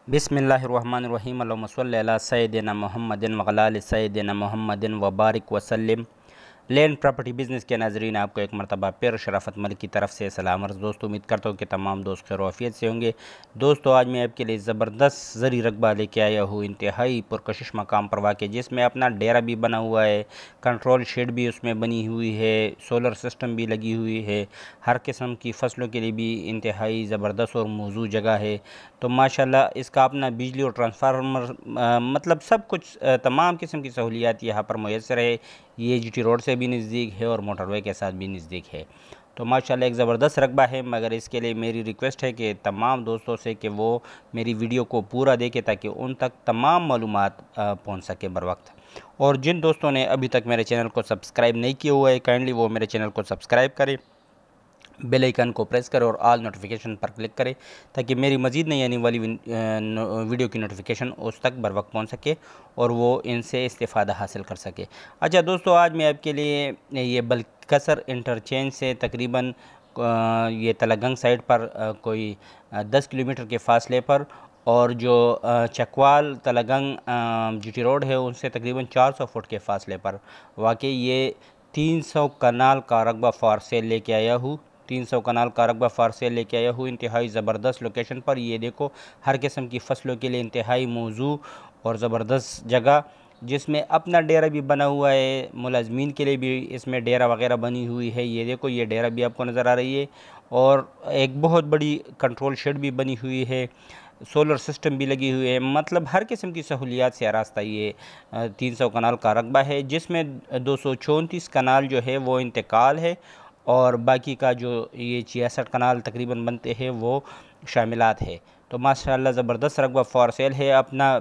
बिस्मिल्लाहिर्रहमानिर्रहीम अल्लाहुम्मा सल्लि अला सय्यिदिना मुहम्मदिन व अला आलि सय्यिदिना मुहम्मदिन व बारिक वसल्लिम। लैंड प्रॉपर्टी बिज़नेस के नाज़रीन, आपको एक मरतबा फिर शराफत मलिक की तरफ से सलाम अर्ज़। दोस्तों, उम्मीद करता हूँ कि तमाम दोस्त खैर आफियत से होंगे। दोस्तों, आज मैं आपके लिए ज़बरदस्त ज़री रकबा लेके आया हूँ, इंतहाई पुरकशिश मकाम पर वाक़, जिसमें अपना डेरा भी बना हुआ है, कंट्रोल शेड भी उसमें बनी हुई है, सोलर सिस्टम भी लगी हुई है, हर किस्म की फ़सलों के लिए भी इंतहाई ज़बरदस्त और मौजूद जगह है। तो माशाल्लाह इसका अपना बिजली और ट्रांसफार्मर मतलब सब कुछ तमाम किस्म की सहूलियात यहाँ पर मुयस्सर है। ये जीटी रोड से भी नज़दीक है और मोटरवे के साथ भी नज़दीक है। तो माशाल्लाह एक ज़बरदस्त रकबा है, मगर इसके लिए मेरी रिक्वेस्ट है कि तमाम दोस्तों से कि वो मेरी वीडियो को पूरा देखें ताकि उन तक तमाम मालूमात पहुँच सके बर वक्त। और जिन दोस्तों ने अभी तक मेरे चैनल को सब्सक्राइब नहीं किया हुआ है, काइंडली वो मेरे चैनल को सब्सक्राइब करें, बेल आइकन को प्रेस करें और ऑल नोटिफिकेशन पर क्लिक करें ताकि मेरी मज़ीद नई आने वाली वीडियो की नोटिफिकेशन उस तक बर वक्त पहुँच सके और वो इनसे इस्तेफ़ादा हासिल कर सके। अच्छा दोस्तों, आज मैं आपके लिए ये बलकसर इंटरचेंज से तकरीबन ये तलगंग साइड पर कोई 10 किलोमीटर के फ़ासले पर, और जो चकवाल तलगंग जीटी रोड है उनसे तकरीबन 400 फुट के फ़ासले पर वाकई ये 300 कनाल का रकबा फॉर सेल लेके आया हूँ। 300 कनाल का रकबा फॉर सेल लेके आया हूँ, इंतहाई ज़बरदस्त लोकेशन पर। ये देखो, हर किस्म की फ़सलों के लिए इंतहाई मौजू और ज़बरदस्त जगह, जिसमें अपना डेरा भी बना हुआ है, मुलाजमीन के लिए भी इसमें डेरा वगैरह बनी हुई है। ये देखो, ये डेरा भी आपको नज़र आ रही है और एक बहुत बड़ी कंट्रोल शेड भी बनी हुई है, सोलर सिस्टम भी लगी हुई है। मतलब हर किस्म की सहूलियात से आरास्ता ये 300 कनाल का रकबा है, जिसमें 234 कनाल जो है वो इंतकाल है और बाकी का जो ये 66 कनाल तकरीबन बनते हैं वो शामिलात है। तो माशाल्लाह ज़बरदस्त रकबा फॉर सेल है। अपना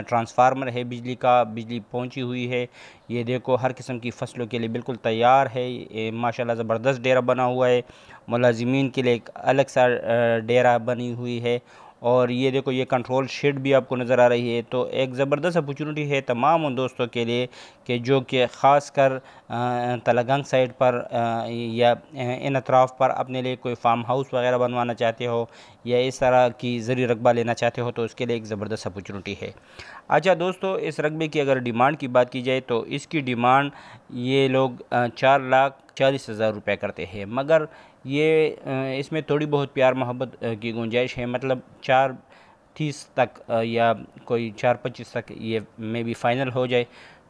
ट्रांसफार्मर है बिजली का, बिजली पहुंची हुई है। ये देखो, हर किस्म की फ़सलों के लिए बिल्कुल तैयार है। माशाल्लाह ज़बरदस्त डेरा बना हुआ है। मुलाजिमीन के लिए एक अलग सा डेरा बनी हुई है। और ये देखो, ये कंट्रोल शेड भी आपको नज़र आ रही है। तो एक ज़बरदस्त अपॉर्चुनिटी है तमाम उन दोस्तों के लिए कि जो कि ख़ास कर तलगंग साइड पर या इन अतराफ़ पर अपने लिए कोई फार्म हाउस वगैरह बनवाना चाहते हो या इस तरह की ज़री रकबा लेना चाहते हो, तो उसके लिए एक ज़बरदस्त अपॉर्चुनिटी है। अच्छा दोस्तों, इस रकबे की अगर डिमांड की बात की जाए तो इसकी डिमांड ये लोग 4,40,000 रुपये करते हैं, मगर ये इसमें थोड़ी बहुत प्यार मोहब्बत की गुंजाइश है। मतलब 4,30 तक या कोई 4,25 तक ये में भी फ़ाइनल हो जाए।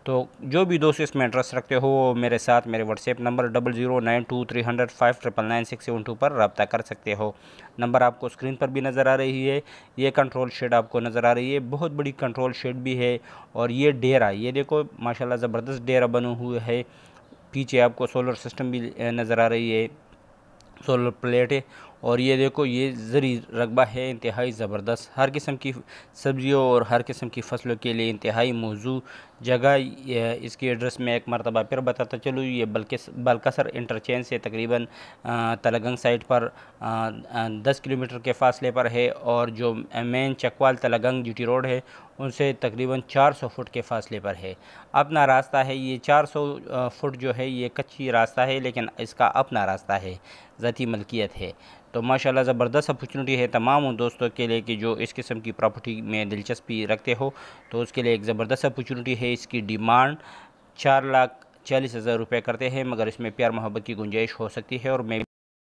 तो जो भी दोस्त इसमें इंटरेस्ट रखते हो वो मेरे साथ मेरे व्हाट्सएप नंबर 00923005999672 पर रब्ता कर सकते हो। नंबर आपको स्क्रीन पर भी नज़र आ रही है। ये कंट्रोल शेड आपको नज़र आ रही है, बहुत बड़ी कंट्रोल शेड भी है। और ये डेरा, ये देखो माशाल्लाह ज़बरदस्त डेरा बना हुआ है। पीछे आपको सोलर सिस्टम भी नज़र आ रही है, सोलर प्लेट है। और ये देखो, ये ज़री रकबा है, इंतहाई ज़बरदस्त, हर किस्म की सब्ज़ियों और हर किस्म की फ़सलों के लिए इंतहाई मौजू जगह। इसकी एड्रेस में एक मरतबा फिर बताता चलूँ, ये बलकसर इंटरचेंज से तकरीबन तलगंग साइड पर 10 किलोमीटर के फ़ासले पर है, और जो main Chakwal Talagang GT road है उनसे तकरीबन 400 फुट के फ़ासले पर है। अपना रास्ता है, ये 400 फुट जो है ये कच्ची रास्ता है, लेकिन इसका अपना रास्ता है, ज़ाती मलकियत है। तो माशाल्लाह ज़बरदस्त अपॉर्चुनिटी है तमाम उन दोस्तों के लिए कि जो इस किस्म की प्रॉपर्टी में दिलचस्पी रखते हो, तो उसके लिए एक ज़बरदस्त अपॉर्चुनिटी है। इसकी डिमांड 4,40,000 रुपये करते हैं, मगर इसमें प्यार मोहब्बत की गुंजाइश हो सकती है। और मैं